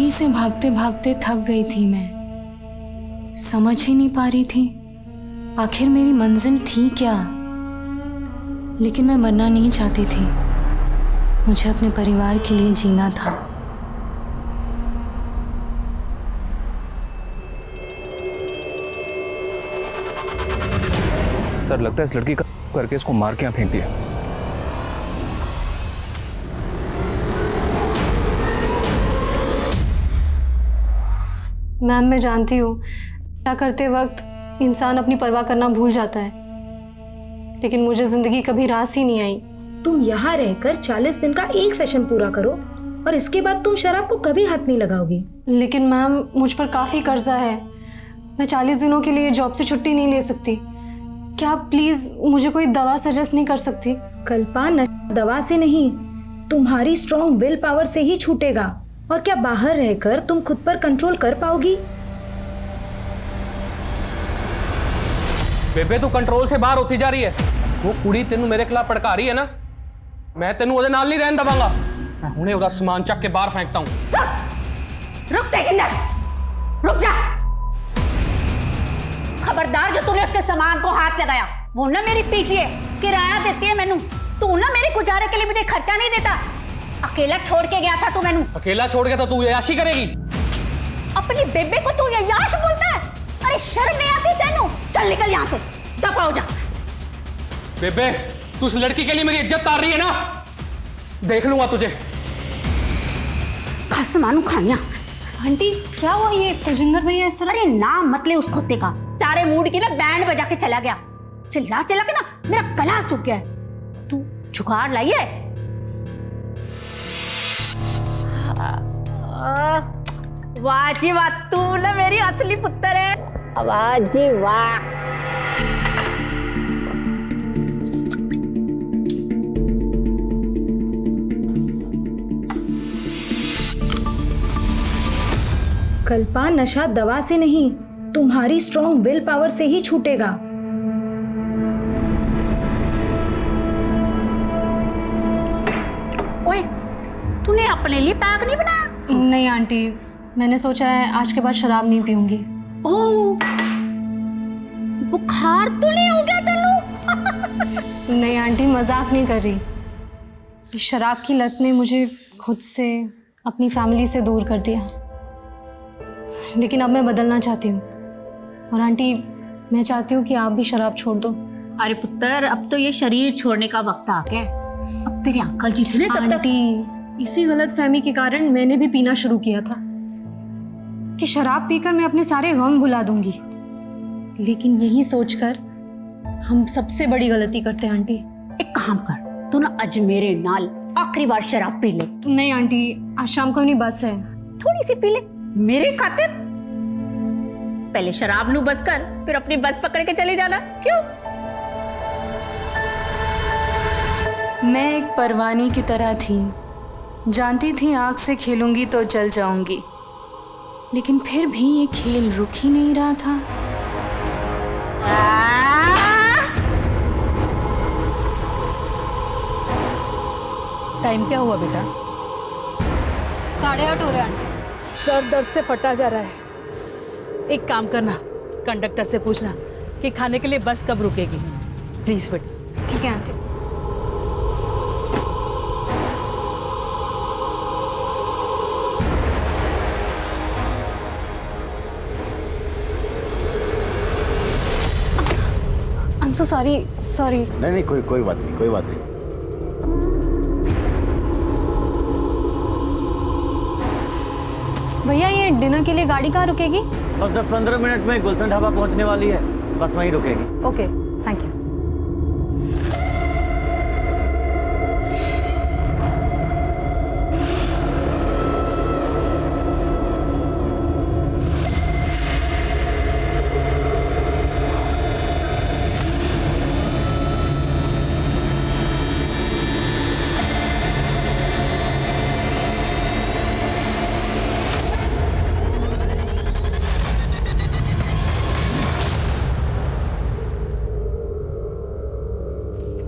जिंदगी से भागते भागते थक गई थी मैं। समझ ही नहीं पा रही थी आखिर मेरी मंजिल थी क्या। लेकिन मैं मरना नहीं चाहती थी, मुझे अपने परिवार के लिए जीना था। सर लगता है इस लड़की का करके इसको मार के यहाँ फेंक दिया। मैम मैं जानती हूँ क्या करते वक्त इंसान अपनी परवाह करना भूल जाता है, लेकिन मुझे जिंदगी कभी रास ही नहीं आई। तुम यहाँ रहकर 40 दिन का एक सेशन पूरा करो और इसके बाद तुम शराब को कभी हाथ नहीं लगाओगी। लेकिन मैम मुझ पर काफ़ी कर्जा है, मैं 40 दिनों के लिए जॉब से छुट्टी नहीं ले सकती। क्या आप प्लीज़ मुझे कोई दवा सजेस्ट नहीं कर सकती? कल्पा, नशा दवा से नहीं, तुम्हारी स्ट्रॉन्ग विल पावर से ही छूटेगा। और क्या बाहर रहकर तुम खुद पर कंट्रोल कर पाओगी? बेबे तू कंट्रोल से बाहर होती जा रही है। वो कुड़ी तेनू मेरे खिलाफ भड़का रही है ना, मैं तेनू ओदे नाल नहीं रहन दवांगा। मैं हुणे ओदा सामान चक के बाहर फेंकता हूं। रुक तेजिंदर, रुक जा। खबरदार जो तूने उसके सामान को हाथ लगाया। वो ना मेरी पीछे है, किराया देती है मैनू। तू ना मेरे गुजारे के लिए मुझे खर्चा नहीं देता। अकेला छोड़ के गया था तू मैनू। अकेला छोड़ गया था तू याशी करेगी? अपनी बेबे को तू याश बोलता है? अरे शर्म नहीं आती तेनू? चल निकल यहाँ से, दफा हो जा। बेबे तू उस लड़की के लिए मेरी इज्जत तार रही है ना, देख लूंगा तुझे। खस मानू खानिया। आंटी क्या हुआ ये तेजिंदर भैया इस तरह? अरे नाम मत ले उस कुत्ते का, सारे मूड की ना बैंड बजा के चला गया। चिल्ला चिल्ला के ना मेरा गला सूख गया है। तू जुगाड़ लाई है? वाह जी वाह, तू ना मेरी असली पुत्र है। वाह जी वाह। कल्पा, नशा दवा से नहीं, तुम्हारी स्ट्रॉन्ग विल पावर से ही छूटेगा। ओए, तूने अपने लिए पैक नहीं बनाया? नहीं आंटी, मैंने सोचा है आज के बाद शराब नहीं पीऊंगी। ओह, बुखार तो नहीं हो गया तेनू? नहीं आंटी, मजाक नहीं कर रही। शराब की लत ने मुझे खुद से, अपनी फैमिली से दूर कर दिया। लेकिन अब मैं बदलना चाहती हूँ। और आंटी मैं चाहती हूँ कि आप भी शराब छोड़ दो। अरे पुत्र, अब तो ये शरीर छोड़ने का वक्त आ गया। अब तेरे अंकल जी थे ना तब तक। आंटी इसी गलतफहमी के कारण मैंने भी पीना शुरू किया था कि शराब पीकर मैं अपने सारे गम भुला दूंगी। लेकिन यही सोचकर हम सबसे बड़ी गलती करते हैं आंटी। एक काम कर, तू ना आज मेरे नाल आखिरी बार शराब पी ले। नहीं आंटी, आज शाम को अपनी बस है। थोड़ी सी पी ले मेरे खातिर। पहले शराब नू बस कर, फिर अपनी बस पकड़ के चले जाना। क्यों? मैं एक परवानी की तरह थी, जानती थी आग से खेलूंगी तो जल जाऊंगी। लेकिन फिर भी ये खेल रुक ही नहीं रहा था। टाइम क्या हुआ बेटा? 8:30 हो रहे आंटी। सर दर्द से फटा जा रहा है। एक काम करना, कंडक्टर से पूछना कि खाने के लिए बस कब रुकेगी। प्लीज बेटा। ठीक है aunty. I'm so sorry, sorry। नहीं कोई बात नहीं, कोई बात नहीं। भैया ये डिनर के लिए गाड़ी कहाँ रुकेगी? बस 10-15 मिनट में गुलशन ढाबा पहुंचने वाली है, बस वहीं रुकेगी। Okay, thank you.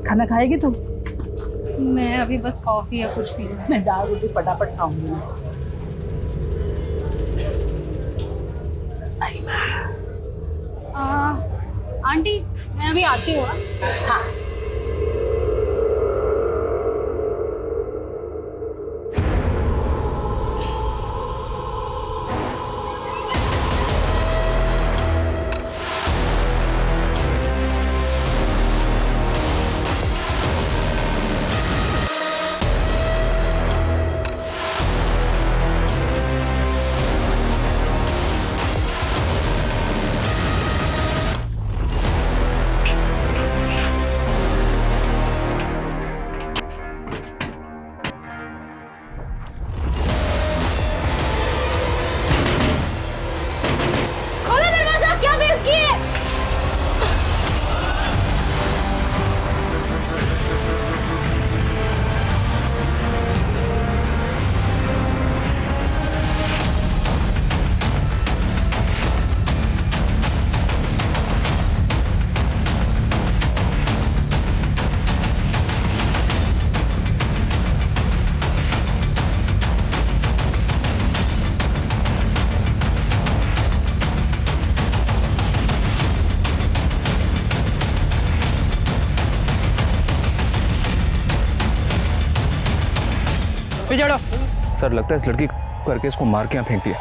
खाना खाएगी तू? मैं अभी बस कॉफी या कुछ पी लूं। मैं दाल रोटी फटाफट खाऊंगी। आंटी मैं अभी आती हूँ। हाँ पीछे हटो। सर लगता है इस लड़की करके इसको मार के यहाँ फेंक दिया।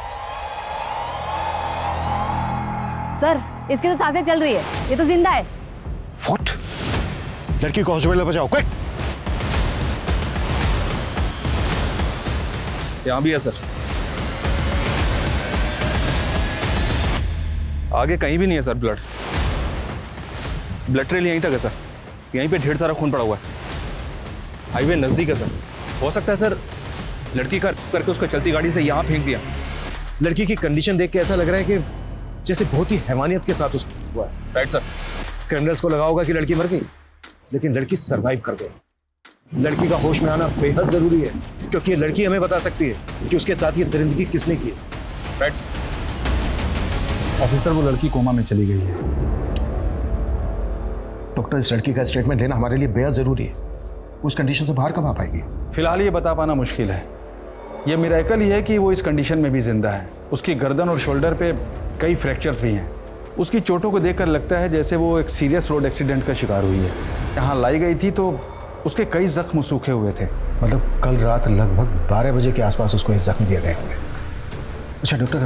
सर इसकी तो सांसें चल रही है, ये तो जिंदा है। व्हाट? लड़की को हॉस्पिटल में पहुंचाओ क्विक। यहाँ भी है सर। आगे कहीं भी नहीं है सर ब्लड ट्रेल यहीं तक है सर। यहीं पे ढेर सारा खून पड़ा हुआ है। हाईवे नजदीक है सर। हो सकता है सर लड़की करके उसको चलती गाड़ी से यहाँ फेंक दिया। लड़की की कंडीशन देख के ऐसा लग रहा है कि जैसे बहुत ही हैवानियत के साथ उसको हुआ है। Right sir. क्रिमिनल्स को लगा होगा कि लड़की मर गई, लेकिन लड़की सरवाइव कर गई। लड़की का होश में आना बेहद जरूरी है, क्योंकि ये लड़की हमें बता सकती है कि उसके साथ ये दरिंदगी किसने की है। Right sir. ऑफिसर वो लड़की कोमा में चली गई है। डॉक्टर इस लड़की का स्टेटमेंट लेना हमारे लिए बेहद जरूरी है। उस कंडीशन से बाहर कब आ पाएगी? फिलहाल ये बता पाना मुश्किल है। ये मिरेकल ही है कि वो इस कंडीशन में भी जिंदा है। उसकी गर्दन और शोल्डर पे कई फ्रैक्चर्स भी हैं। उसकी चोटों को देखकर लगता है जैसे वो एक सीरियस रोड एक्सीडेंट का शिकार हुई है। यहाँ लाई गई थी तो उसके कई जख्म सूखे हुए थे। मतलब कल रात लगभग 12 बजे के आसपास उसको ये जख्म दिए गए होंगे। अच्छा डॉक्टर,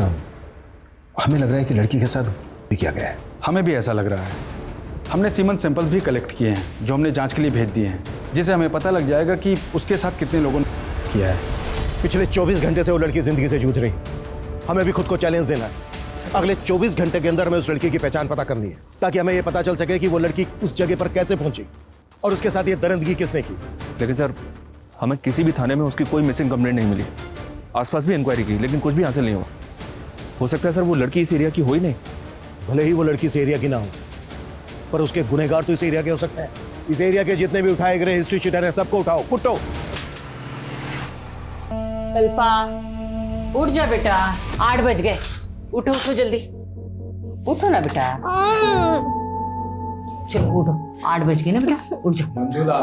हमें लग रहा है कि लड़की के साथ भी किया गया है। हमें भी ऐसा लग रहा है। हमने सीमन सैंपल्स भी कलेक्ट किए हैं जो हमने जांच के लिए भेज दिए हैं, जिससे हमें पता लग जाएगा कि उसके साथ कितने लोगों ने किया है। पिछले 24 घंटे से वो लड़की जिंदगी से जूझ रही। हमें भी खुद को चैलेंज देना है। अगले 24 घंटे के अंदर हमें उस लड़की की पहचान पता करनी है, ताकि हमें यह पता चल सके कि वो लड़की उस जगह पर कैसे पहुंची और उसके साथ ये दरिंदगी किसने की। लेकिन सर हमें किसी भी थाने में उसकी कोई मिसिंग कंप्लेंट नहीं मिली। आसपास भी इंक्वायरी की लेकिन कुछ भी हासिल नहीं हुआ। हो सकता है सर वो लड़की इस एरिया की हो ही नहीं। भले ही वो लड़की इस एरिया की ना हो, पर उसके गुनहगार तो इस एरिया के हो सकते हैं। इस एरिया के जितने भी उठाए गए हिस्ट्री शीटर हैं सबको उठाओ, कुटो। कल्पा उठ जा बेटा, 8 बज गए। उठो उठो जल्दी, उठो ना बेटा। चलो उठो, 8 बज गए ना बेटा, उठ जाओ। मंजुला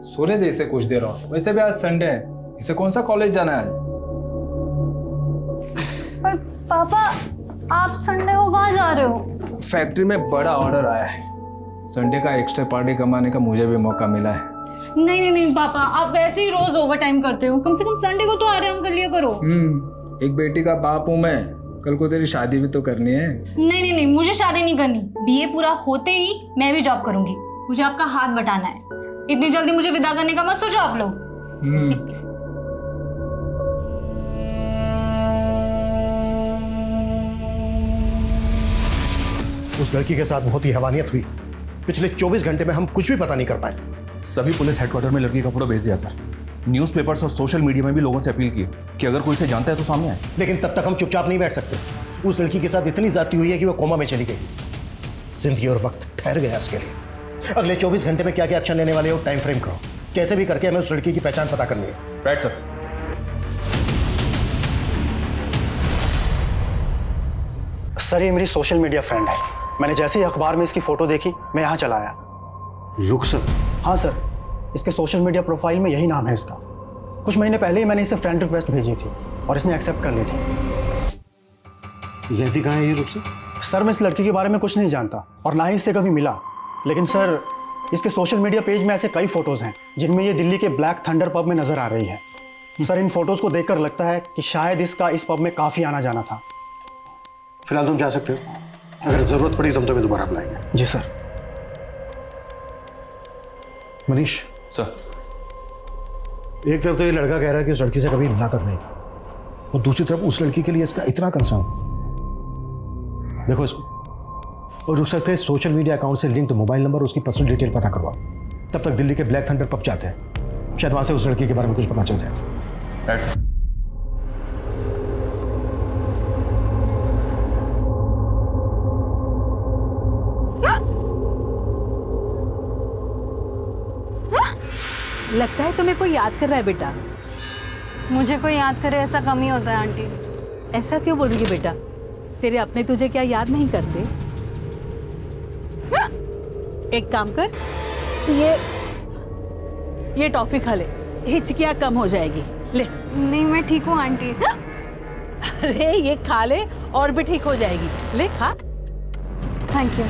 सोने दे इसे कुछ देर और। वैसे भी आज संडे है, इसे कौन सा कॉलेज जाना है? पर पापा आप संडे को कहाँ जा रहे हो? फैक्ट्री में बड़ा ऑर्डर आया है। संडे का एक्स्ट्रा पार्टी कमाने का मुझे भी मौका मिला है। नहीं पापा, आप वैसे ही रोज ओवर टाइम करते हो। कम से कम संडे को तो आराम कर लिया करो। एक बेटी का बाप हूँ मैं। कल को तेरी शादी भी तो करनी है। नहीं, मुझे शादी नहीं करनी। बीए पूरा होते ही मैं भी जॉब करूंगी। मुझे आपका हाथ बटाना है। इतनी जल्दी मुझे विदा करने का मत सोचो आप लोग। उस लड़की के साथ बहुत ही हैवानियत हुई। पिछले 24 घंटे में हम कुछ भी पता नहीं कर पाए। सभी पुलिस हेडक्वार्टर में लड़की का फोटो भेज दिया सर। न्यूज़पेपर्स और सोशल मीडिया में भी लोगों से अपील की कि अगर कोई इसे जानता है तो सामने आए। लेकिन तब तक हम चुपचाप नहीं बैठ सकते। उस लड़की के साथ इतनी ज्यादती हुई है कि वो कोमा में चली गई। जिंदगी और वक्त ठहर गया उसके लिए। अगले 24 घंटे में क्या क्या एक्शन लेने वाले हो टाइम फ्रेम करो। कैसे भी करके हमें उस लड़की की पहचान पता करनी है। Right sir. सर ये मेरी सोशल मीडिया फ्रेंड है। मैंने जैसे ही अखबार में इसकी फोटो देखी मैं यहाँ चला आया। रुखसत? हाँ सर, इसके सोशल मीडिया प्रोफाइल में यही नाम है इसका। कुछ महीने पहले ही मैंने इसे फ्रेंड रिक्वेस्ट भेजी थी और इसने एक्सेप्ट कर ली थी। रहती कहाँ है ये रुक से? सर मैं इस लड़की के बारे में कुछ नहीं जानता और ना ही इससे कभी मिला, लेकिन सर इसके सोशल मीडिया पेज में ऐसे कई फोटोज़ हैं जिनमें ये दिल्ली के ब्लैक थंडर पब में नज़र आ रही है। सर इन फोटोज़ को देखकर लगता है कि शायद इसका इस पब में काफ़ी आना जाना था। फिलहाल तुम जा सकते हो, अगर ज़रूरत पड़ी तो हम तुम्हें दोबारा बुलाएंगे। जी सर। मनीष सर, एक तरफ तो ये लड़का कह रहा है कि उस लड़की से कभी मिला तक नहीं था, और दूसरी तरफ उस लड़की के लिए इसका इतना कंसर्न। देखो इसको, और रुक सकते हैं सोशल मीडिया अकाउंट से लिंक्ड मोबाइल नंबर और उसकी पर्सनल डिटेल पता करवाओ। तब तक दिल्ली के ब्लैक थंडर पब जाते हैं, शायद वहां से उस लड़की के बारे में कुछ पता चल जाए। लगता है तुम्हें कोई याद कर रहा है बेटा। मुझे कोई याद करे ऐसा कम ही होता है आंटी। ऐसा क्यों बोल रही है बेटा? तेरे अपने तुझे क्या याद नहीं करते? एक काम कर, ये टॉफी खा ले, हिचकियाँ कम हो जाएगी। ले। नहीं मैं ठीक हूँ आंटी। अरे ये खा ले और भी ठीक हो जाएगी। ले खा। Thank you.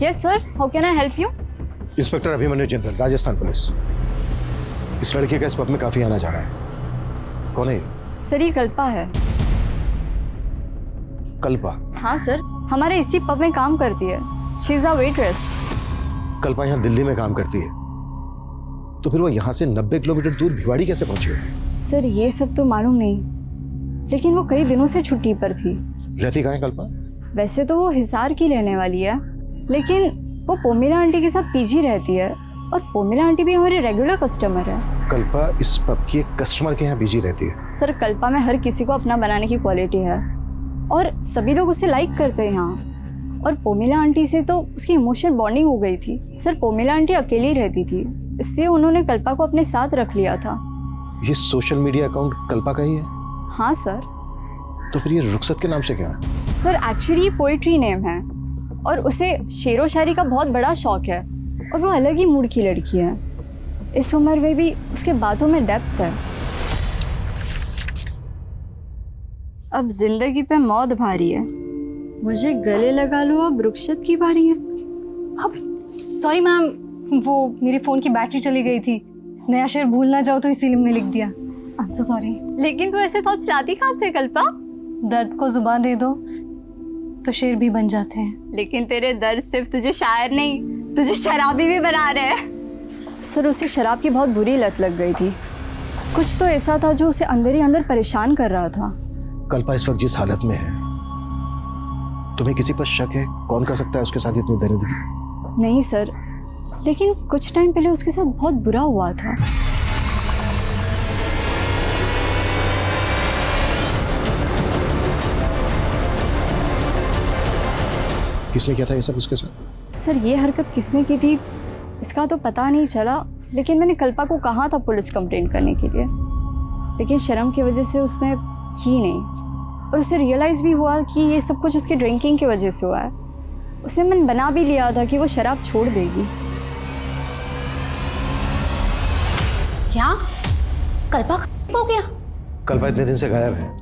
Yes sir, how can I help you? Inspector Abhimanyu Jindal, Rajasthan police. इस लड़के का इस पब में काफी आना जाना है। कौन है ये? सर ये कल्पा है। कल्पा? हाँ सर, हमारे इसी पब में काम करती है। She is a waitress. Kalpa यहाँ दिल्ली में काम करती है, तो फिर वो यहाँ से 90 किलोमीटर दूर भिवाड़ी कैसे पहुंची है? सर ये सब तो मालूम नहीं, लेकिन वो कई दिनों से छुट्टी पर थी। रहती कहाँ है कल्पा? वैसे तो वो हिसार की रहने वाली है, लेकिन वो पोमिला आंटी के साथ पीजी रहती है, और पोमिला आंटी भी हमारे रेगुलर कस्टमर है। कल्पा इस पब की एक कस्टमर के यहाँ पीजी रहती है? सर कल्पा में हर किसी को अपना बनाने की क्वालिटी है, और सभी लोग उसे लाइक करते हैं यहाँ। और पोमिला आंटी से तो उसकी इमोशनल बॉन्डिंग हो गई थी। सर पोमिला आंटी अकेली रहती थी, इसलिए उन्होंने कल्पा को अपने साथ रख लिया था। ये सोशल मीडिया अकाउंट कल्पा का ही है? हाँ सर। तो फिर ये रुखसत के नाम से क्या है? सर एक्चुअली ये पोइट्री नेम है, और उसे शेरो शायरी का बहुत बड़ा शौक है, और वो अलग ही मूड की लड़की है। इस उम्र में भी उसके बातों में डेप्थ है। अब जिंदगी पे मौत भारी है, मुझे गले लगा लो, अब रुखसत की बारी है। अब सॉरी मैम, वो मेरी फ़ोन की बैटरी चली गई थी, नया शेर भूल ना जाओ तो इसीलिए मैंने लिख दिया। I am so sorry. लेकिन तू ऐसे थॉट्स लाती कहाँ से कल्पा? दर्द को जुबान दे दो तो शेर भी बन जाते हैं। लेकिन तेरे दर्द सिर्फ तुझे शायर नहीं, तुझे शराबी भी बना रहे हैं। सर उसे शराब की बहुत बुरी लत लग गई थी। कुछ तो ऐसा था जो उसे अंदर ही अंदर परेशान कर रहा था। कल्पा इस वक्त जिस हालत में है, तुम्हें किसी पर शक है? कौन कर सकता है उसके साथ इतनी दरिद्री? नहीं सर, लेकिन कुछ टाइम पहले उसके साथ बहुत बुरा हुआ था। किसने किया था ये सब उसके साथ? सर ये हरकत किसने की थी इसका तो पता नहीं चला, लेकिन मैंने कल्पा को कहा था पुलिस कंप्लेंट करने के लिए, लेकिन शर्म की वजह से उसने की नहीं, और उसे रियलाइज़ भी हुआ कि ये सब कुछ उसकी ड्रिंकिंग की वजह से हुआ है। उसने मन बना भी लिया था कि वो शराब छोड़ देगी। क्या कल्पा हो गया? कल्पा इतने दिन से गायब है,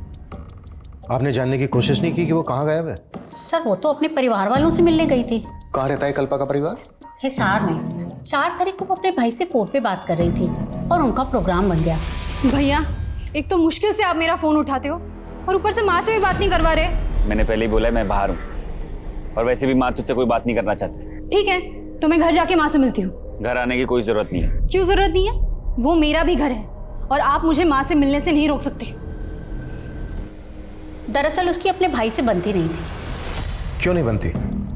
आपने जानने की कोशिश नहीं की कि वो कहाँ गायब है? सर वो तो अपने परिवार वालों से मिलने गई थी। कहाँ रहता है कल्पा का परिवार? हिसार में। 4 तारीख को वो अपने भाई से फोन पे बात कर रही थी और उनका प्रोग्राम बन गया। भैया एक तो मुश्किल से आप मेरा फ़ोन उठाते हो, और ऊपर से माँ से भी बात नहीं करवा रहे। मैंने पहले ही बोला है मैं बाहर हूँ, और वैसे भी माँ तुझसे कोई बात नहीं करना चाहती। ठीक है, तो मैं घर जाके माँ से मिलती हूँ। घर आने की कोई जरूरत नहीं है। क्यों जरूरत नहीं है? वो मेरा भी घर है, और आप मुझे माँ से मिलने से नहीं रोक सकते। दरअसल उसकी अपने भाई से बनती नहीं थी। क्यों नहीं बनती?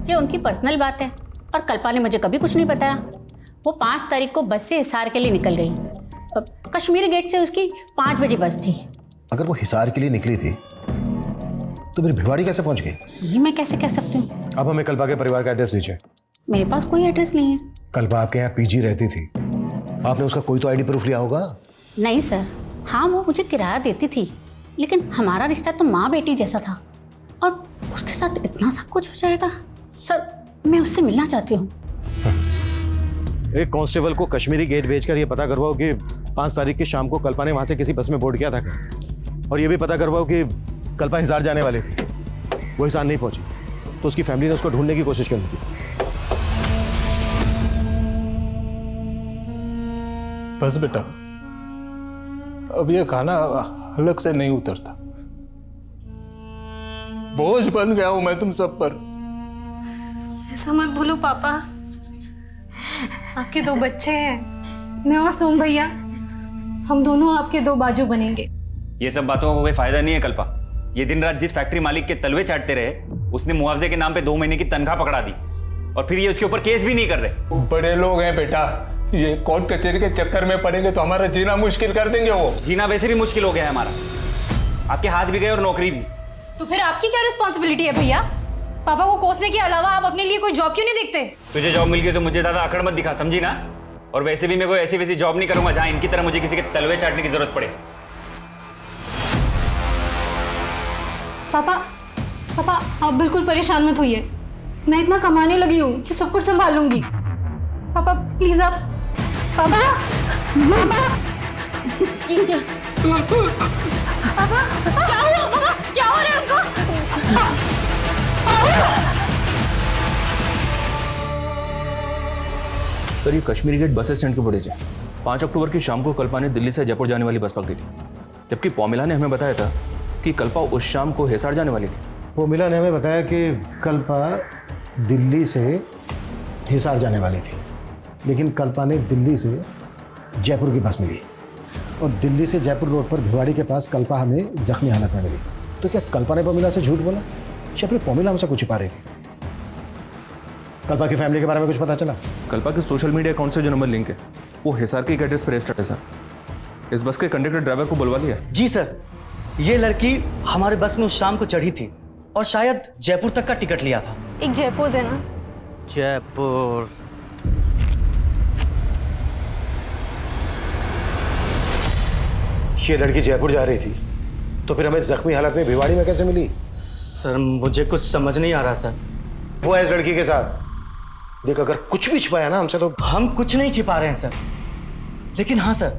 ये उनकी पर्सनल बात है, और कल्पा ने मुझे कभी कुछ नहीं बताया। वो 5 तारीख को बस से हिसार के लिए निकल गई। कश्मीरी गेट से उसकी 5 बजे बस थी। अगर वो हिसार के लिए निकली थी तो फिर भिवाड़ी कैसे पहुंच गई? ये मैं कैसे कह सकती हूँ? अब हमें कल्पा के परिवार का एड्रेस दीजिए। मेरे पास कोई एड्रेस नहीं है। कल्पा आपके यहाँ पीजी रहती थी, आपने उसका कोई तो आईडी प्रूफ लिया होगा? नहीं सर, हाँ वो मुझे किराया देती थी, लेकिन हमारा रिश्ता तो माँ बेटी जैसा था, और उसके साथ इतना सब कुछ हो जाएगा। सर मैं उससे मिलना चाहती हूँ। एक कांस्टेबल को कश्मीरी गेट भेजकर ये पता करवाओ कि 5 तारीख की शाम को कल्पा ने वहां से किसी बस में बोर्ड किया था क्या? और ये भी पता करवाओ कि कल्पा हिसार जाने वाली थी, वो हिसार नहीं पहुंची, तो उसकी फैमिली ने उसको ढूंढने की कोशिश करनी थी। बस बेटा, अब ये खाना हलक से नहीं उतरता। बोझ बन गया हूं मैं तुम सब पर। ऐसा मत बोलो पापा, आपके 2 बच्चे हैं, मैं और सोम भैया, हम दोनों आपके 2 बाजू बनेंगे। ये सब बातों का कोई फायदा नहीं है कल्पा। ये दिन रात जिस फैक्ट्री मालिक के तलवे चाटते रहे, उसने मुआवजे के नाम पे 2 महीने की तनख्वाह पकड़ा दी, और फिर ये उसके ऊपर केस भी नहीं कर रहे। बड़े लोग हैं बेटा, ये कोर्ट कचहरी के चक्कर में पड़ेंगे तो हमारा जीना मुश्किल कर देंगे। वो जीना वैसे भी मुश्किल हो गया है हमारा, आपके हाथ भी गए और नौकरी भी। तो फिर आपकी क्या रिस्पॉन्सिबिलिटी है भैया? पापा को कोसने के अलावा आप अपने लिए कोई जॉब क्यों नहीं देखते? तुझे जॉब मिल गई तो मुझे ज्यादा अकड़ मत दिखा, समझी ना? और वैसे भी मैं कोई ऐसी वैसी जॉब नहीं करूंगा जहां इनकी तरह मुझे किसी के तलवे चाटने की जरूरत पड़े। पापा आप बिल्कुल परेशान मत होइए, मैं इतना कमाने लगी हूँ कि सब कुछ संभालूंगी। पापा प्लीज आप, पापा क्या हो रहा है उनको? सर ये कश्मीरी गेट बस स्टैंड की फुटेज है। 5 अक्टूबर की शाम को कल्पा ने दिल्ली से जयपुर जाने वाली बस पकड़ी थी, जबकि पौमिला ने हमें बताया था कि कल्पा उस शाम को हिसार जाने वाली थी। पौमिला ने हमें बताया कि कल्पा दिल्ली से हिसार जाने वाली थी, लेकिन कल्पा ने दिल्ली से जयपुर की बस मिली, और दिल्ली से जयपुर रोड पर भिवाड़ी के पास कल्पा हमें जख्मी हालत में मिली। तो क्या कल्पा ने पौमिला से झूठ बोला या फिर पौमिला हमसे कुछ छिपा रही थी? कल्पा की फैमिली के बारे में कुछ पता चला? कल्पा के सोशल मीडिया अकाउंट से जो नंबर लिंक है वो हिसार के एड्रेस पर रजिस्टर्ड है सर। इस बस के कंडक्टर ड्राइवर को बुलवा लिया? जी सर, ये लड़की हमारे बस में उस शाम को चढ़ी थी और शायद जयपुर तक का टिकट लिया था। एक जयपुर देना। जयपुर। ये लड़की जयपुर जा रही थी, तो फिर हमें जख्मी हालत में भिवाड़ी में कैसे मिली? सर मुझे कुछ समझ नहीं आ रहा सर। वो है इस लड़की के साथ। देख अगर कुछ भी छिपाया ना हमसे तो। हम कुछ नहीं छिपा रहे हैं सर, लेकिन हाँ सर,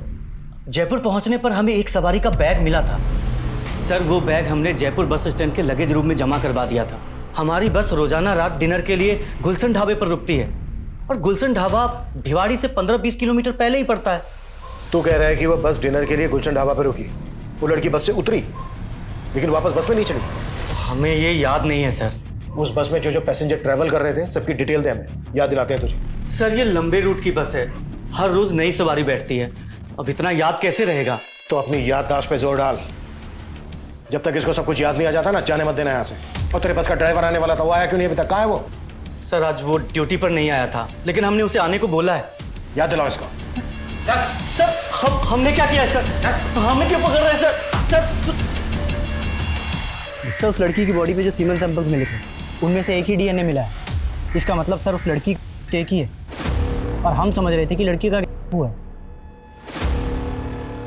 जयपुर पहुंचने पर हमें एक सवारी का बैग मिला था। सर वो बैग हमने जयपुर बस स्टैंड के लगेज रूम में जमा करवा दिया था। हमारी बस रोजाना रात डिनर के लिए गुलशन ढाबे पर रुकती है, और गुलशन ढाबा भिवाड़ी से 15-20 किलोमीटर पहले ही पड़ता है। तू कह रहा है कि वो बस डिनर के लिए गुलशन ढाबा पर रुकी, वो लड़की बस से उतरी लेकिन वापस बस में नहीं चढ़ी? हमें ये याद नहीं है सर। उस बस में जो पैसेंजर ट्रैवल कर रहे थे सबकी डिटेल दे, हमें याद दिलाते हैं तुझे। सर ये लंबे रूट की बस है, हर रोज नई सवारी बैठती है, अब इतना याद कैसे रहेगा? तो अपनी याददाश्त पे जोर डाल। जब तक इसको सब कुछ याद नहीं आ जाता ना, जाने मत देना यहाँ से। और तेरे बस का ड्राइवर आने वाला था, वो आया क्यों नहीं अभी तक? कहाँ है वो? सर आज वो ड्यूटी पर नहीं आया था, लेकिन हमने उसे आने को बोला है। याद दिलाओ इसको। सर हमने क्या किया है सर? हमें क्यों पकड़ रहे हैं सर? सर उस लड़की की बॉडी पे जो सीमेंट सैंपल्स मिले थे उनमें से एक ही डीएनए मिला है। इसका मतलब सर उस लड़की एक ही है, और हम समझ रहे थे कि लड़की का हुआ है।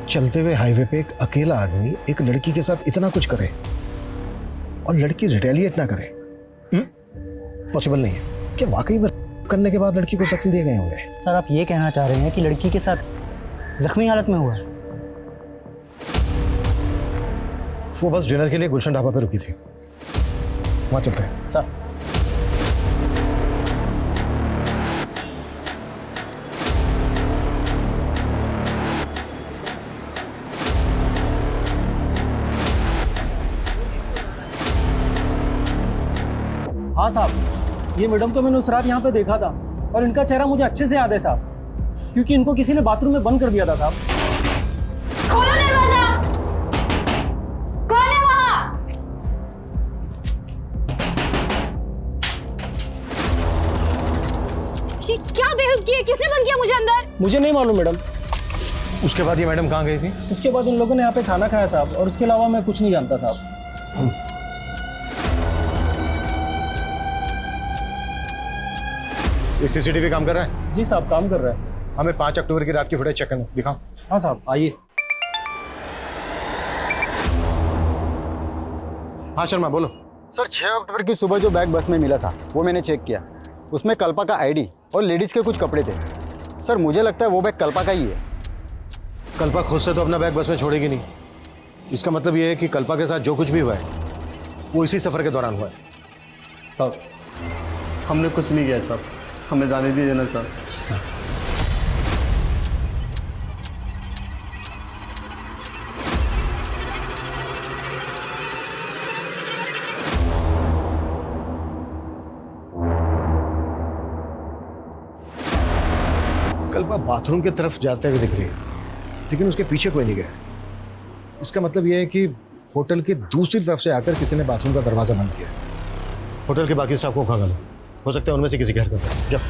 चलते हुए हाईवे पे एक अकेला आदमी एक लड़की के साथ इतना कुछ करे और लड़की रिटेलिएट ना करे, पॉसिबल नहीं है। क्या वाकई में करने के बाद लड़की को जख्म दिए गए होंगे? सर आप ये कहना चाह रहे हैं कि लड़की के साथ जख्मी हालत में हुआ है? वो बस डिनर के लिए गुलशन ढाबा पे रुकी थी, वहां चलते हैं। सर हाँ साहब, ये मैडम को मैंने उस रात यहाँ पे देखा था, और इनका चेहरा मुझे अच्छे से याद है साहब, क्योंकि इनको किसी ने बाथरूम में बंद कर दिया था साहब। खोलो दरवाजा, कौन है वहां? क्या बेहुद किया? किसने बंद किया मुझे अंदर? मुझे नहीं मालूम मैडम। उसके बाद ये मैडम कहाँ गई थी? उसके बाद इन लोगों ने यहाँ पे खाना खाया साहब, और उसके अलावा मैं कुछ नहीं जानता साहब। ये सीसीटीवी काम कर रहा है? जी साहब, काम कर रहा है। हमें 5 अक्टूबर की रात की फुटेज चेक करना, दिखाओ। हाँ साहब, आइए। हाँ शर्मा बोलो। सर 6 अक्टूबर की सुबह जो बैग बस में मिला था वो मैंने चेक किया, उसमें कल्पा का आईडी और लेडीज़ के कुछ कपड़े थे। सर मुझे लगता है वो बैग कल्पा का ही है। कल्पा खुद से तो अपना बैग बस में छोड़ेगी नहीं, इसका मतलब ये है कि कल्पा के साथ जो कुछ भी हुआ है वो इसी सफ़र के दौरान हुआ है। साहब हमने कुछ नहीं किया साहब, हमें जाने दीजिए ना साहब। कल्पा बाथरूम की तरफ जाते हुए दिख रही है, लेकिन उसके पीछे कोई नहीं गया। इसका मतलब यह है कि होटल की दूसरी तरफ से आकर किसी ने बाथरूम का दरवाजा बंद किया। होटल के बाकी स्टाफ को खंगालो, हो सकता है उनमें से किसी के हरकत है। जाओ।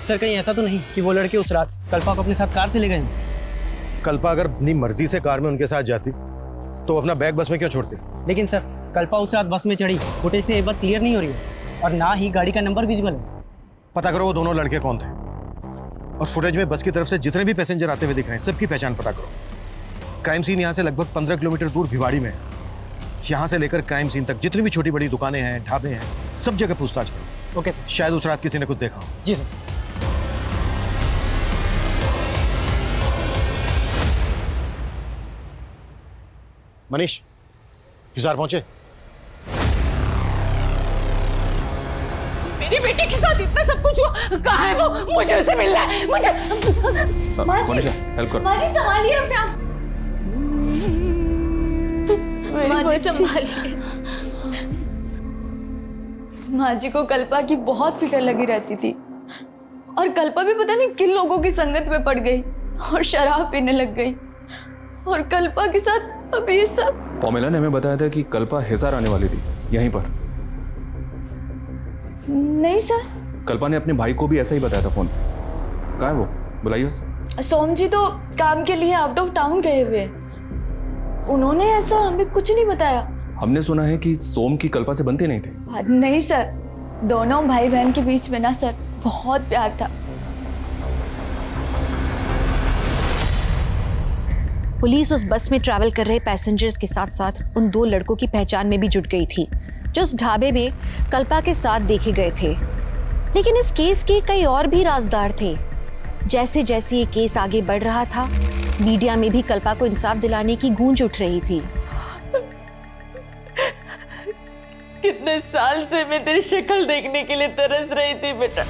सर कहीं ऐसा तो नहीं कि वो लड़के उस रात कल्पा को अपने साथ कार से ले गए? कल्पा अगर अपनी मर्जी से कार में उनके साथ जाती तो अपना बैग बस में क्यों छोड़ती? लेकिन सर कल्पा उस रात बस में चढ़ी, फुटेज से ये बात क्लियर नहीं हो रही है और ना ही गाड़ी का नंबर विजिबल है। पता करो वो दोनों लड़के कौन थे, और फुटेज में बस की तरफ से जितने भी पैसेंजर आते हुए दिख रहे हैं सबकी पहचान पता करो। क्राइम सीन यहाँ से लगभग 15 किलोमीटर दूर भिवाड़ी में है। यहाँ से लेकर क्राइम सीन तक जितनी भी छोटी बड़ी दुकानें हैं, ढाबे हैं, सब जगह पूछताछ करो। Okay sir. शायद उस रात किसी ने कुछ देखा हो। जी सर। मनीष, हिसार पहुंचे? मेरी बेटी के साथ इतना सब कुछ हुआ, कहाँ है वो? मुझे उसे मिलना है, मुझे। माँ जी, हेल्प करो। माँ जी संभालिए अपने आप। माँ जी संभालिए। माँ जी को कल्पा की बहुत फिक्र लगी रहती थी, और कल्पा भी पता नहीं किन लोगों की संगत में पड़ गई और शराब पीने लग गई, और कल्पा के साथ अब ये सब। पॉमेला ने हमें बताया था कि कल्पा हिसार आने वाली थी, यहीं पर। नहीं सर, कल्पा ने अपने भाई को भी ऐसा ही बताया था फोन पे। कहाँ है वो? बुलाइए उसे। सोम जी तो काम के लिए आउट ऑफ टाउन गए हुए, उन्होंने ऐसा हमें कुछ नहीं बताया। हमने सुना है कि सोम की कल्पा से बनते नहीं थे। नहीं सर, दोनों भाई बहन के बीच में ना सर बहुत प्यार था। पुलिस उस बस में ट्रैवल कर रहे पैसेंजर्स के साथ साथ उन 2 लड़कों की पहचान में भी जुट गई थी जो उस ढाबे में कल्पा के साथ देखे गए थे। लेकिन इस केस के कई और भी राजदार थे। जैसे जैसे ये केस आगे बढ़ रहा था, मीडिया में भी कल्पा को इंसाफ दिलाने की गूंज उठ रही थी। कितने साल से मैं तेरी शक्ल देखने के लिए तरस रही थी बेटा।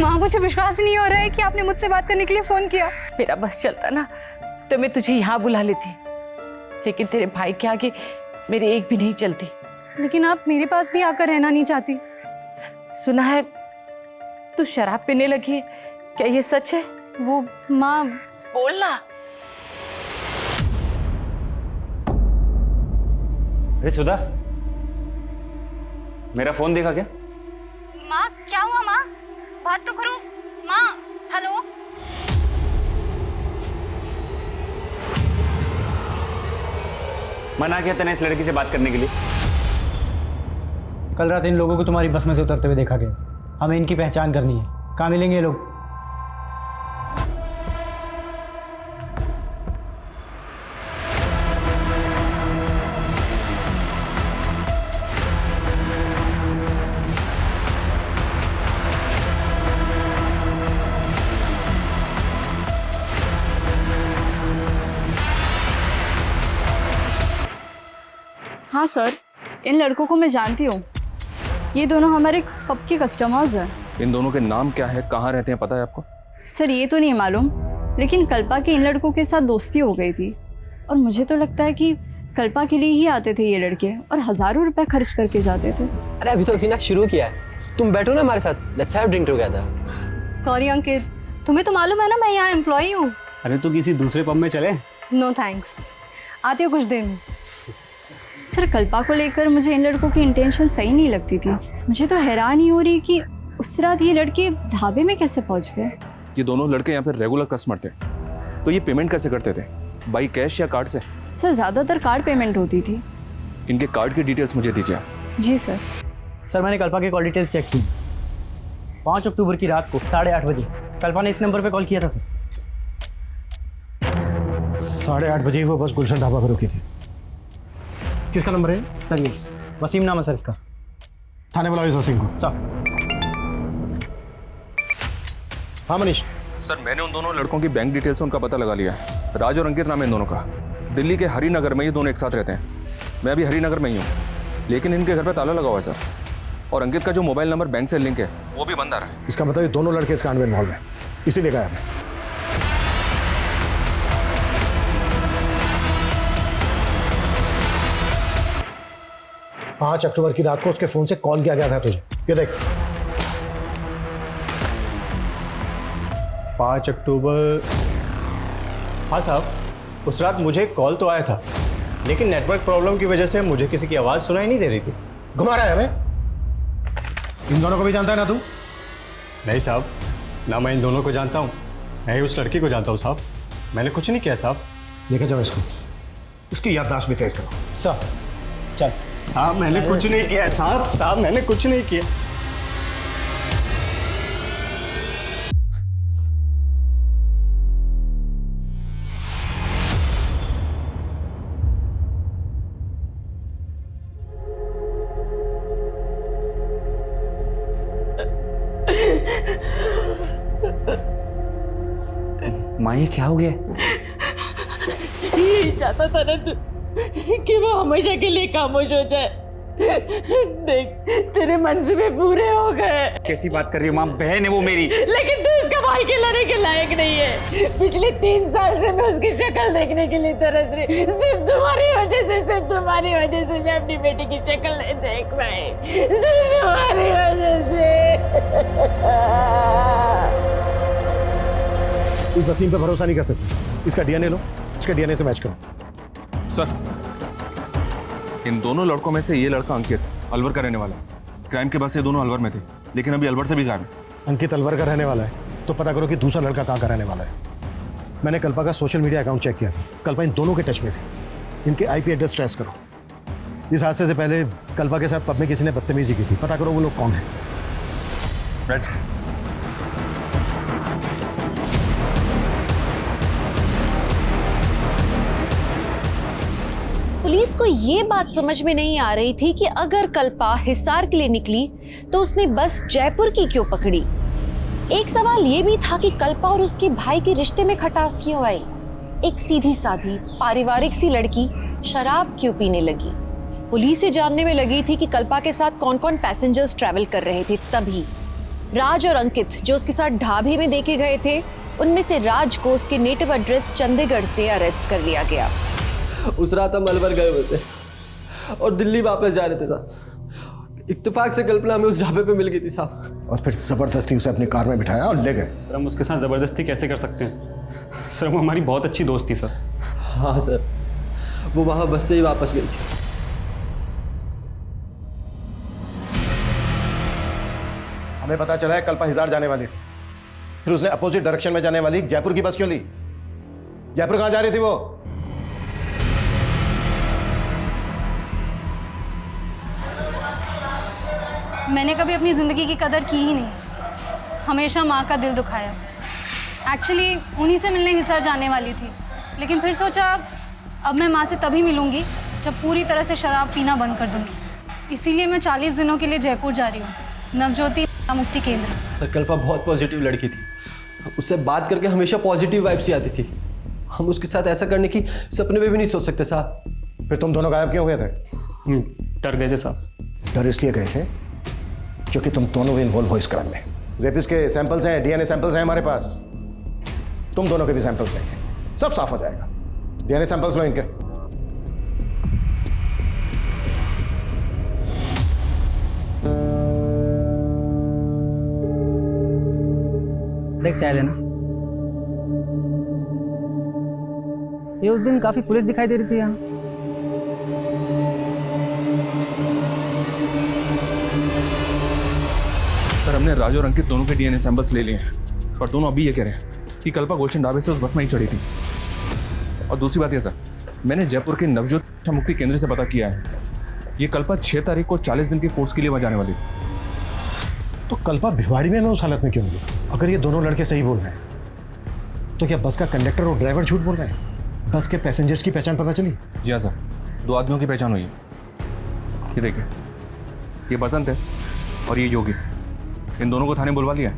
माँ मुझे विश्वास नहीं हो रहा है कि आपने मुझसे बात करने के लिए फोन किया। मेरा बस चलता ना तो मैं तुझे यहाँ बुला लेती, लेकिन तेरे भाई के आगे मेरी एक भी नहीं चलती। लेकिन आप मेरे पास भी आकर रहना नहीं चाहती? सुना है तू शराब पीने लगी है, क्या ये सच है? वो माँ बोलना। अरे सुधा, मेरा फोन देखा क्या? माँ क्या हुआ? माँ बात तो करो। माँ हेलो। मना किया तूने इस लड़की से बात करने के लिए? कल रात इन लोगों को तुम्हारी बस में से उतरते हुए देखा गया, हमें इनकी पहचान करनी है। कहाँ मिलेंगे ये लोग? हाँ सर, इन लड़कों को मैं जानती हूँ। ये दोनों हमारे पब के कस्टमर्स हैं। इन दोनों के नाम क्या है, कहाँ रहते हैं, पता है आपको? सर ये तो नहीं मालूम, लेकिन कल्पा की इन लड़कों के साथ दोस्ती हो गई थी, और मुझे तो लगता है कि कल्पा के लिए ही आते थे ये लड़के, और हज़ारों रुपए खर्च करके जाते थे। अरे अभी तो अभी ना शुरू किया है, तुम बैठो ना हमारे साथ, let's have drink together. Sorry Ankit, तुम्हें तो मालूम है ना मैं यहाँ एम्प्लॉई हूँ। अरे तो किसी दूसरे पब में चले? नो थैंक्स, आती हूँ कुछ देर में। सर कल्पा को लेकर मुझे इन लड़कों की इंटेंशन सही नहीं लगती थी। मुझे तो हैरान ही हो रही कि उस रात ये लड़के ढाबे में कैसे पहुंच गए? ये दोनों लड़के यहाँ पे रेगुलर कस्टमर थे, तो ये पेमेंट कैसे करते थे? बाई कैश या कार्ड से? सर ज़्यादातर कार्ड पेमेंट होती थी। इनके कार्ड की डिटेल्स मुझे दीजिए। जी सर। सर मैंने कल्पा की कॉल डिटेल्स चेक की। 5 अक्टूबर की रात को 8:30 बजे कल्पा ने इस नंबर पे कॉल किया था सर। 8:30 बजे ही वो बस गुलशन ढाबा पर रुकी थी। किसका नंबर है सर? ये वसीम नाम है सर इसका। थाने बुलाओ इस वसीम को। सर। हाँ मनीष। सर मैंने उन दोनों लड़कों की बैंक डिटेल्स उनका पता लगा लिया है। राज और अंकित नाम है इन दोनों का। दिल्ली के हरिनगर में ये दोनों एक साथ रहते हैं। मैं अभी हरिनगर में ही हूँ, लेकिन इनके घर पे ताला लगा हुआ है सर। और अंकित का जो मोबाइल नंबर बैंक से लिंक है वो भी बंद आ रहा है। इसका मतलब ये दोनों लड़के इस कांड में इन्वॉल्व हैं, इसीलिए गायब है। 5 अक्टूबर की रात को उसके फोन से कॉल किया गया था तुझे, ये देख। 5 अक्टूबर। हाँ साहब, उस रात मुझे कॉल तो आया था, लेकिन नेटवर्क प्रॉब्लम की वजह से मुझे किसी की आवाज़ सुनाई नहीं दे रही थी। घुमा रहा है हमें? इन दोनों को भी जानता है ना तू? नहीं साहब, ना मैं इन दोनों को जानता हूँ, मैं ही उस लड़की को जानता हूँ साहब। मैंने कुछ नहीं किया साहब। लेके जाओ इसको, इसकी याददाश्त भी तेज करो। सर चल। साहब मैंने कुछ नहीं किया साहब मैंने कुछ नहीं किया। माँ ये क्या हो गया? ये चाहता था ना तू कि वो हमेशा के लिए खामोश हो जाए। देख तेरे मंसूबे पूरे हो गए। कैसी बात कर रही हो माँ? बहन है वो मेरी। लेकिन तू इसका भाई कहलाने के लायक नहीं है। पिछले 3 साल से मैं उसकी शक्ल देखने के लिए तरस रही। सिर्फ तुम्हारी वजह से मैं अपनी बेटी की शक्ल नहीं देख पाई। सिर्फ तुम्हारी वजह से। इस वसीम पे भरोसा नहीं कर सकते। इसका डीएनए लो, इसके डीएनए से मैच करो। सर इन दोनों लड़कों में से ये लड़का अंकित अलवर का रहने वाला है। क्राइम के बाद से दोनों अलवर में थे, लेकिन अभी अलवर से भी गायब है। अंकित अलवर का रहने वाला है तो पता करो कि दूसरा लड़का कहाँ का रहने वाला है। मैंने कल्पा का सोशल मीडिया अकाउंट चेक किया था, कल्पा इन दोनों के टच में थे। इनके आईपी एड्रेस ट्रेस करो। इस हादसे से पहले कल्पा के साथ पब में किसी ने बदतमीजी की थी, पता करो वो लोग कौन है। राइट। पुलिस को ये बात समझ में नहीं आ रही थी कि अगर कल्पा हिसार के लिए निकली तो उसने बस जयपुर की क्यों पकड़ी। एक सवाल ये भी था कि कल्पा और उसके भाई के रिश्ते में खटास क्यों आई। एक सीधी साधी पारिवारिक सी लड़की शराब क्यों पीने लगी। पुलिस ये जानने में लगी थी कि कल्पा के साथ कौन कौन पैसेंजर्स ट्रैवल कर रहे थे। तभी राज और अंकित जो उसके साथ ढाबे में देखे गए थे, उनमें से राज को उसके नेटिव एड्रेस चंडीगढ़ से अरेस्ट कर लिया गया। उस रात हम अलवर गए हुए थे और दिल्ली वापस जा रहे थे साहब। इत्तेफाक से कल्पना हमें उस ढाबे पे मिल गई थी साहब। और फिर जबरदस्ती उसे अपनी कार में बिठाया और ले गए। सर हम उसके साथ ज़बरदस्ती कैसे कर सकते हैं सर? वो हमारी बहुत अच्छी दोस्त थी सर। हाँ सर, वो वहाँ बस से ही वापस गई थी। हमें पता चला है कल्पा हिसार जाने वाली थी, फिर उसने अपोजिट डायरेक्शन में जाने वाली जयपुर की बस क्यों ली? जयपुर कहाँ जा रही थी वो? मैंने कभी अपनी ज़िंदगी की कदर की ही नहीं, हमेशा माँ का दिल दुखाया। एक्चुअली उन्हीं से मिलने हिसार जाने वाली थी, लेकिन फिर सोचा अब मैं माँ से तभी मिलूँगी जब पूरी तरह से शराब पीना बंद कर दूँगी। इसीलिए मैं 40 दिनों के लिए जयपुर जा रही हूँ, नवज्योति मुक्ति केंद्र। कल्पा बहुत पॉजिटिव लड़की थी, उससे बात करके हमेशा पॉजिटिव वाइब्स ही आती थी। हम उसके साथ ऐसा करने की सपने में भी नहीं सोच सकते साहब। फिर तुम दोनों गायब क्यों हुए थे? हम डर गए थे साहब। डर इसलिए गए थे क्योंकि तुम दोनों भी इन्वॉल्व हो इस क्राइम में। रेपिस्ट के सैंपल्स हैं, डीएनए सैंपल्स हैं हमारे पास, तुम दोनों के भी सैंपल्स हैं, सब साफ हो जाएगा। डीएनए सैंपल्स लो इनके। देख चाय लेना। ये उस दिन काफी पुलिस दिखाई दे रही थी यहाँ। सर हमने राज और अंकित दोनों के डीएनए सैंपल्स ले लिए हैं, पर दोनों अभी ये कह रहे हैं कि कल्पा गुलशन ढाबे से उस बस में ही चढ़ी थी। और दूसरी बात ये सर, मैंने जयपुर के नवजोत शिक्षा मुक्ति केंद्र से पता किया है, ये कल्पा 6 तारीख को 40 दिन के कोर्स के लिए वहाँ जाने वाली थी। तो कल्पा भिवाड़ी में मैं उस हालत में क्यों मिली? अगर ये दोनों लड़के सही बोल रहे हैं तो क्या बस का कंडक्टर और ड्राइवर झूठ बोल रहे हैं? बस के पैसेंजर्स की पहचान पता चली? जी हाँ सर, 2 आदमियों की पहचान हुई है। ये देखिए, ये बसंत है और ये योगी, इन दोनों को थाने बुलवा लिया है।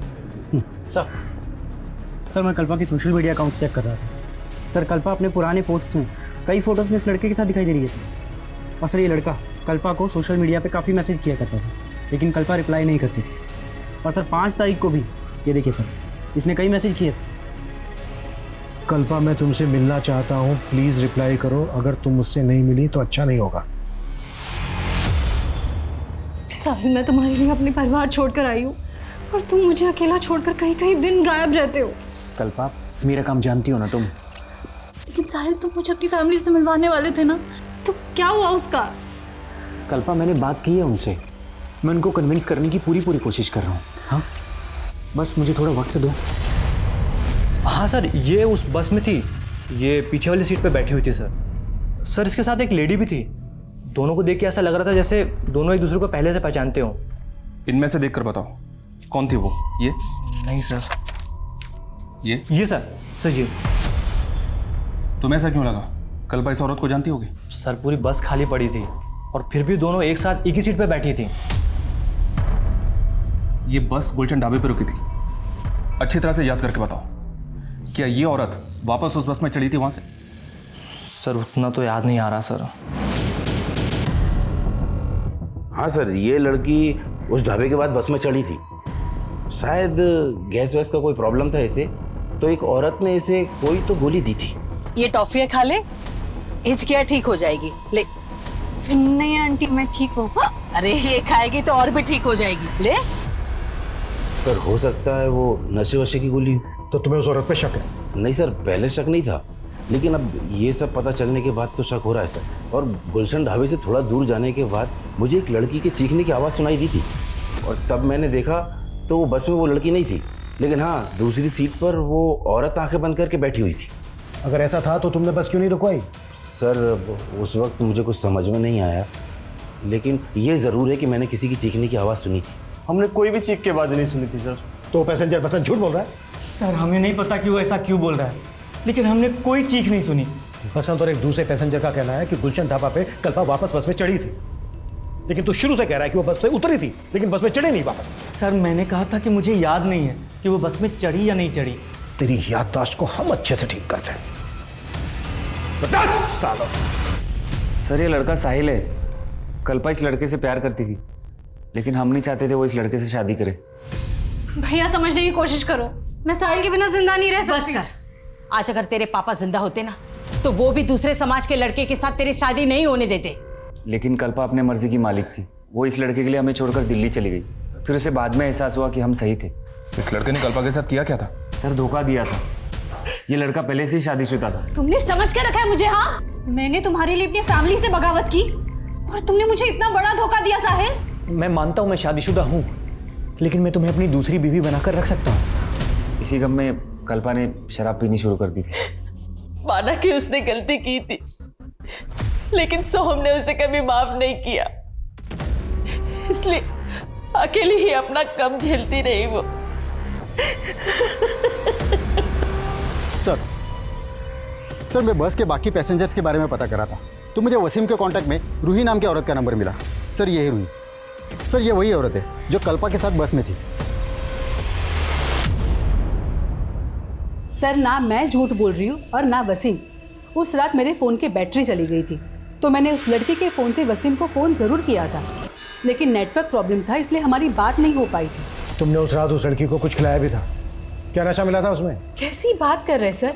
सर मैं कल्पा की सोशल मीडिया अकाउंट चेक कर रहा था। सर कल्पा अपने पुराने पोस्ट में कई फोटोज में इस लड़के के साथ दिखाई दे रही है सर। और सर ये लड़का कल्पा को सोशल मीडिया पे काफ़ी मैसेज किया करता था, लेकिन कल्पा रिप्लाई नहीं करती थी। और सर 5 तारीख को भी ये देखिए सर, इसने कई मैसेज किए। कल्पा मैं तुमसे मिलना चाहता हूँ, प्लीज़ रिप्लाई करो। अगर तुम मुझसे नहीं मिली तो अच्छा नहीं होगा। साहिल, मैं तुम्हारे लिए अपने परिवार छोड़कर आई हूँ और तुम मुझे अकेला छोड़कर कहीं कहीं दिन गायब रहते हो। कल्पा मेरा काम जानती हो ना तुम। लेकिन साहिल, तुम मुझे अपनी फैमिली से मिलवाने वाले थे ना, तो क्या हुआ उसका? कल्पा मैंने बात की है उनसे, मैं उनको कन्विंस करने की पूरी कोशिश कर रहा हूँ। हाँ बस मुझे थोड़ा वक्त दो। हाँ सर, ये उस बस में थी, ये पीछे वाली सीट पे बैठी हुई थी सर। सर इसके साथ एक लेडी भी थी। दोनों को देख के ऐसा लग रहा था जैसे दोनों एक दूसरे को पहले से पहचानते हो। इनमें से देखकर बताओ कौन थी वो? ये नहीं सर। ये सर ये। तुम्हें ऐसा क्यों लगा? कल्पा इस औरत को जानती होगी? सर पूरी बस खाली पड़ी थी और फिर भी दोनों एक साथ एक ही सीट पे बैठी थी। ये बस गुलशन ढाबे पर रुकी थी। अच्छी तरह से याद करके बताओ, क्या ये औरत वापस उस बस में चढ़ी थी वहां से? सर उतना तो याद नहीं आ रहा सर। हाँ सर, ये लड़की उस ढाबे के बाद बस में चढ़ी थी। शायद गैस वैस का कोई प्रॉब्लम था इसे, तो एक औरत ने इसे कोई तो गोली दी थी। ये टॉफियाँ खा ले, हिचकियाँ ठीक हो जाएगी। ले। नहीं आंटी, मैं ठीक हूँ। अरे ये खाएगी तो और भी ठीक हो जाएगी। ले। सर हो सकता है वो नशे वशे की गोली। तो तुम्हें उस औरत पे शक है? नहीं सर, पहले शक नहीं था, लेकिन अब ये सब पता चलने के बाद तो शक हो रहा है सर। और गुलशन ढाबे से थोड़ा दूर जाने के बाद मुझे एक लड़की के चीखने की आवाज़ सुनाई दी थी, और तब मैंने देखा तो वो बस में वो लड़की नहीं थी, लेकिन हाँ दूसरी सीट पर वो औरत आंखें बंद करके बैठी हुई थी। अगर ऐसा था तो तुमने बस क्यों नहीं रुकवाई? सर उस वक्त मुझे कुछ समझ में नहीं आया, लेकिन ये ज़रूर है कि मैंने किसी की चीखने की आवाज़ सुनी थी। हमने कोई भी चीख की आवाज़ नहीं सुनी थी सर। तो पैसेंजर बस झूठ बोल रहा है? सर हमें नहीं पता कि वो ऐसा क्यों बोल रहा है, लेकिन हमने कोई चीख नहीं सुनी। बसंत और एक दूसरे पैसेंजर का कहना है कि गुलशन ढाबा पे कल्पा वापस बस में चढ़ी थी, लेकिन तू शुरू से कह रहा है कि वो बस से उतरी थी लेकिन बस में चढ़ी नहीं वापस। सर मैंने कहा था कि मुझे याद नहीं है कि वो बस में चढ़ी या नहीं चढ़ी। तेरी याददाश्त को हम अच्छे से ठीक करते हैं। 10 सालों। सर ये लड़का साहिल है। कल्पा इस लड़के से प्यार करती थी, लेकिन हम नहीं चाहते थे वो इस लड़के से शादी करे। भैया समझने की कोशिश करो, मैं साहिल के बिना जिंदा नहीं रह सकती। बस कर। आज अगर तेरे पापा जिंदा होते ना, तो वो भी दूसरे समाज के लड़के के साथ तेरी शादी नहीं होने देते। लेकिन कल्पा अपने मर्जी की मालिक थी। वो इस लड़के के लिए हमें छोड़कर दिल्ली चली गई। फिर उसे बाद में एहसास हुआ कि हम सही थे। इस लड़के ने कल्पा के साथ किया क्या था? सर धोखा दिया था। ये लड़का पहले से ही शादीशुदा था। तुमने समझ के रखा है मुझे? हाँ, मैंने तुम्हारे लिए अपनी फैमिली से बगावत की और तुमने मुझे इतना बड़ा धोखा दिया साहिल। मैं मानता हूँ मैं शादीशुदा हूँ, लेकिन मैं तुम्हें अपनी दूसरी बीवी बनाकर रख सकता हूँ। इसी गम में कल्पा ने शराब पीनी शुरू कर दी थी। माना कि उसने गलती की थी, लेकिन सोहम ने उसे कभी माफ नहीं किया, इसलिए अकेली ही अपना गम झेलती रही वो। सर मैं बस के बाकी पैसेंजर्स के बारे में पता करा था, तो मुझे वसीम के कांटेक्ट में रूही नाम की औरत का नंबर मिला। सर ये है रूही। सर ये वही औरत है जो कल्पा के साथ बस में थी। सर ना मैं झूठ बोल रही हूँ और ना वसीम। उस रात मेरे फ़ोन की बैटरी चली गई थी, तो मैंने उस लड़के के फ़ोन से वसीम को फ़ोन ज़रूर किया था, लेकिन नेटवर्क प्रॉब्लम था, इसलिए हमारी बात नहीं हो पाई थी। तुमने उस रात उस लड़की को कुछ खिलाया भी था? क्या नशा मिला था उसमें? कैसी बात कर रहे सर,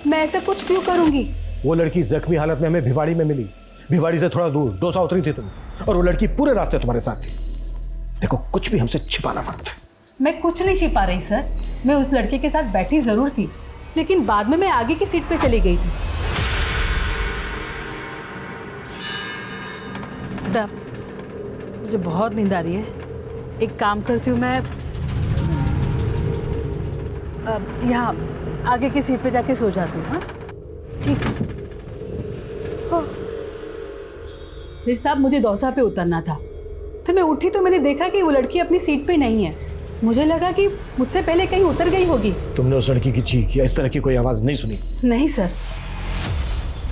मैं ऐसा कुछ क्यों करूँगी? वो लड़की जख्मी हालत में हमें भिवाड़ी में मिली। भिवाड़ी से थोड़ा दूर डोसा उतरी थी तुम, और वो लड़की पूरे रास्ते तुम्हारे साथ थी। देखो कुछ भी हमसे छिपाना मत। मैं कुछ नहीं छिपा रही सर, मैं उस लड़के के साथ बैठी ज़रूर थी, लेकिन बाद में मैं आगे की सीट पे चली गई थी। मुझे बहुत नींद आ रही है, एक काम करती हूँ, मैं यहाँ आगे की सीट पे जाके सो जाती हूँ। हाँ ठीक है। फिर साहब मुझे दौसा पे उतरना था, तो मैं उठी तो मैंने देखा कि वो लड़की अपनी सीट पे नहीं है। मुझे लगा कि मुझसे पहले कहीं उतर गई होगी। तुमने उस लड़की की चीख या इस तरह की कोई आवाज नहीं सुनी? नहीं सर।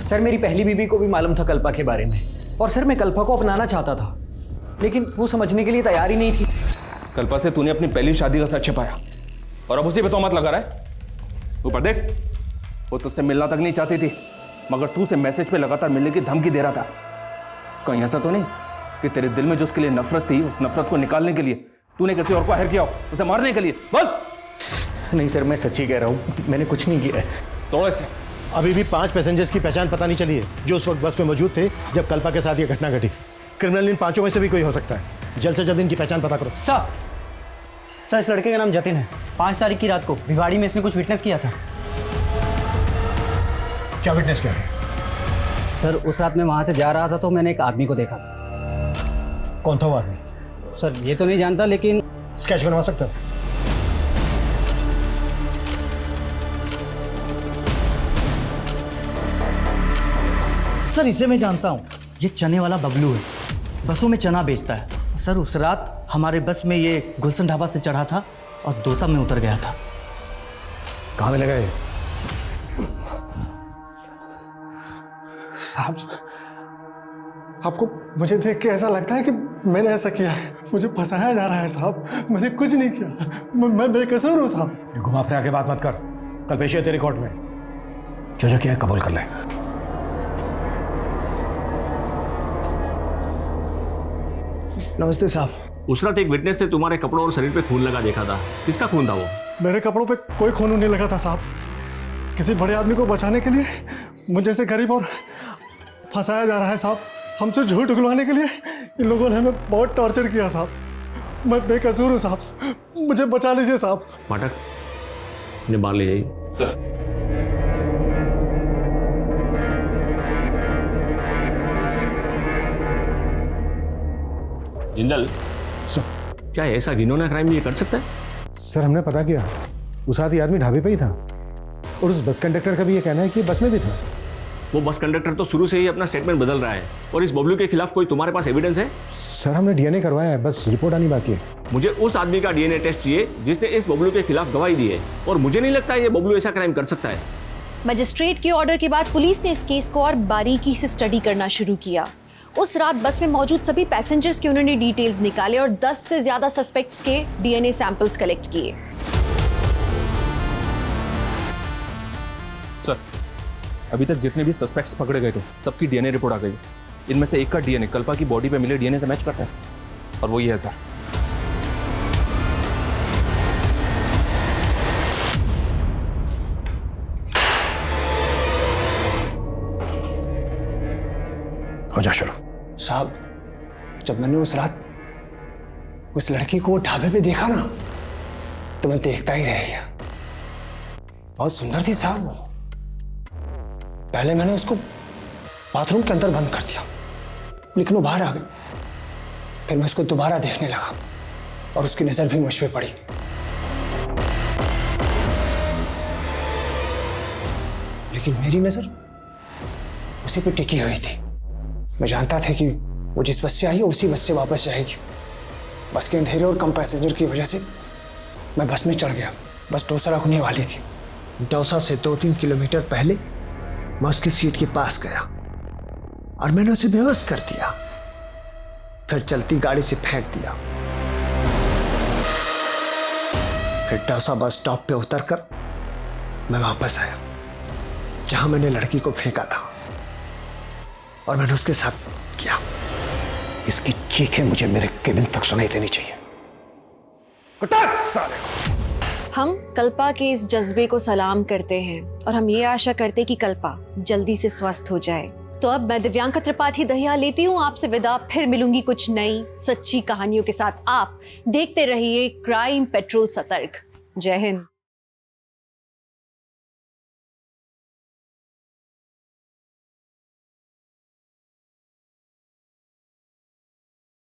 सर मेरी पहली बीबी को भी मालूम था कल्पा के बारे में, और सर मैं कल्पा को अपनाना चाहता था, लेकिन वो समझने के लिए तैयार ही नहीं थी। कल्पा से तूने अपनी पहली शादी का सच छिपाया और अब उसी पे तोहमत लगा रहा है। ऊपर देख, वो तुझसे मिलना तक नहीं चाहती थी, मगर तू उसे मैसेज पे लगातार मिलने की धमकी दे रहा था। कहीं ऐसा तो नहीं कि तेरे दिल में जो उसके लिए नफरत थी, उस नफरत को निकालने के लिए तूने किसी और को हायर किया हो, उसे मारने के लिए? बोल। नहीं सर, मैं सच्ची कह रहा हूँ, मैंने कुछ नहीं किया है। थोड़े से अभी भी 5 पैसेंजर्स की पहचान पता नहीं चली है जो उस वक्त बस में मौजूद थे जब कल्पा के साथ ये घटना घटी। क्रिमिनल इन 5 में से भी कोई हो सकता है। जल्द से जल्द इनकी पहचान पता करो। सर इस लड़के का नाम जतिन है। 5 तारीख की रात को भिवाड़ी में इसने कुछ विटनेस किया था। क्या विटनेस किया है? सर उस रात मैं वहाँ से जा रहा था तो मैंने एक आदमी को देखा। कौन था वो आदमी? सर ये तो नहीं जानता, लेकिन स्केच बनवा सकता है? सर इसे मैं जानता हूँ, ये चने वाला बबलू है, बसों में चना बेचता है। सर उस रात हमारे बस में ये गुलशन ढाबा से चढ़ा था और दौसा में उतर गया था। कहाँ मिलेगा ये? साहब आपको मुझे देख के ऐसा लगता है कि मैंने ऐसा किया है, मुझे फंसाया जा रहा है साहब। मैंने कुछ नहीं किया, मैं बेकसूर हूँ साहब। ये घुमा फिरा के बात मत कर, कल पेश है तेरी कोर्ट में। जो किया है कबूल कर ले। नमस्ते साहब। उस रात एक विटनेस ने तुम्हारे कपड़ों और शरीर पे खून लगा देखा था, किसका खून था वो? मेरे कपड़ों पे कोई खून नहीं लगा था साहब। किसी बड़े आदमी को बचाने के लिए मुझे जैसे गरीब और फंसाया जा रहा है साहब। हमसे झूठ उगलवाने के लिए इन लोगों ने हमें बहुत टॉर्चर किया साहब। मैं बेकसूर हूँ साहब, मुझे बचा लीजिए साहब। पाठक, इन्हें बाहर ले जाइए। जिंदल सर, क्या ऐसा घिनौना क्राइम ये कर सकता है? सर हमने पता किया, उस आदमी आदमी ढाबे पे ही था और उस बस कंडक्टर का भी ये कहना है कि बस में भी था। वो बस कंडक्टर तो शुरू से ही अपना स्टेटमेंट बदल रहा है। और इस बबलू के खिलाफ कोई तुम्हारे पास एविडेंस है? सर हमने डीएनए करवाया है, बस रिपोर्ट आनी बाकी है। मुझे उस आदमी का डीएनए टेस्ट चाहिए जिसने इस बबलू के खिलाफ गवाही दी है, और मुझे नहीं लगता ये बबलू ऐसा क्राइम कर सकता है। मजिस्ट्रेट के ऑर्डर के बाद पुलिस ने इस केस को और बारीकी से स्टडी करना शुरू किया। उस रात बस में मौजूद सभी पैसेंजर्स के उन्होंने डिटेल्स निकाले और 10 से ज्यादा सस्पेक्ट्स के डीएनए सैंपल्स कलेक्ट किए। सर, अभी तक जितने भी सस्पेक्ट्स पकड़े गए थे सबकी डीएनए रिपोर्ट आ गई। इनमें से एक का डीएनए कल्पा की बॉडी पे मिले डीएनए से मैच करता है, और वो ये है सर। हो जा शुरू। साहब, जब मैंने उस रात उस लड़की को ढाबे पे देखा ना, तो मैं देखता ही रह गया। बहुत सुंदर थी साहब वो। पहले मैंने उसको बाथरूम के अंदर बंद कर दिया, लेकिन वो बाहर आ गई। फिर मैं उसको दोबारा देखने लगा और उसकी नजर भी मुझ पे पड़ी। लेकिन मेरी नजर उसी पे टिकी हुई थी। मैं जानता था कि वो जिस बस से आई है उसी बस से वापस जाएगी। बस के अंधेरे और कम पैसेंजर की वजह से मैं बस में चढ़ गया। बस दौसा रुकने वाली थी। दौसा से 2-3 किलोमीटर पहले मैं उसकी सीट के पास गया और मैंने उसे बेहोश कर दिया, फिर चलती गाड़ी से फेंक दिया। फिर दौसा बस स्टॉप पे उतरकर मैं वापस आया जहां मैंने लड़की को फेंका था, और मैंने उसके साथ किया। इसकी चीखें मुझे मेरे केबिन तक सुनाई देनी चाहिए। हम कल्पा के इस जज्बे को सलाम करते हैं और हम ये आशा करते हैं कि कल्पा जल्दी से स्वस्थ हो जाए। तो अब मैं दिव्यांका त्रिपाठी दहिया लेती हूँ आपसे विदा। फिर मिलूंगी कुछ नई सच्ची कहानियों के साथ। आप देखते रहिए क्राइम पेट्रोल सतर्क। जय हिंद।